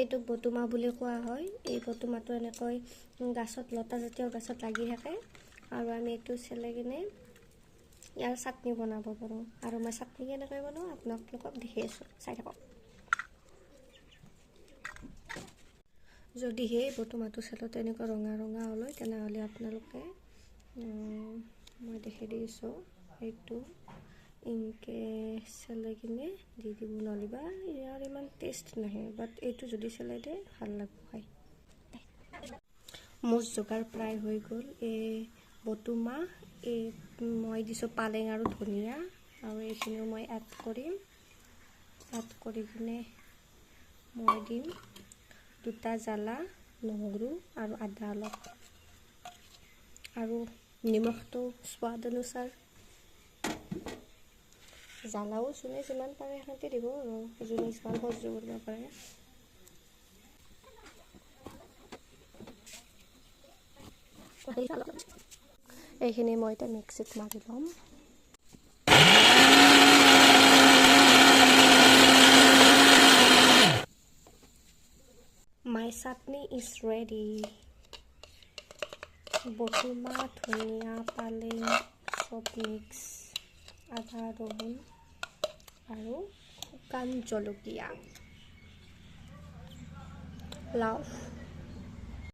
এইটো বটুমা বুলি কোৱা হয়। এই বটুমাটো এনেকৈ গাছত লতা জাতীয় গাছত লাগি থাকে আৰু আমি এইটো চেলাই কিনে ইয়াৰ চাটনি বনাব পাৰোঁ। আৰু মই চাটনি কেনেকৈ বনাওঁ আপোনালোকক দেখি আছোঁ, চাই থাকক। যদিহে বটুমাটো চেলতে এনেকুৱা ৰঙা ৰঙা হ'লে তেনেহ'লে আপোনালোকে মই দেখি দিছোঁ এইটো ইনকে চেলাই কিনে দি দিব নলিবা, ইয়াৰ ইমান টেষ্ট নাহে, বাট এইটো যদি চেলাই দিয়ে ভাল লাগিব খাই। মোৰ যোগাৰ প্ৰায় হৈ গ'ল। এই বটুমা, এই মই দিছোঁ পালেং আৰু ধনিয়া, আৰু এইখিনিও মই এড কৰিম। এড কৰি কিনে মই দিম 2টা জ্বালা, নহৰু আৰু আদা অলপ, আৰু নিমখটো সোৱাদ অনুসাৰ। জ্বালাও যোনে যিমান পাৰে সিহঁতে দিব, আৰু যোনে যিমান সহ্য কৰিব পাৰে। এইখিনি মই এতিয়া মিক্সিত মাৰি ল'ম। My chutney is ready. বটুমা, ধনিয়া, পালেং চব মিক্স, আদা, ৰহুন আৰু শুকান জলকীয়া। লাভ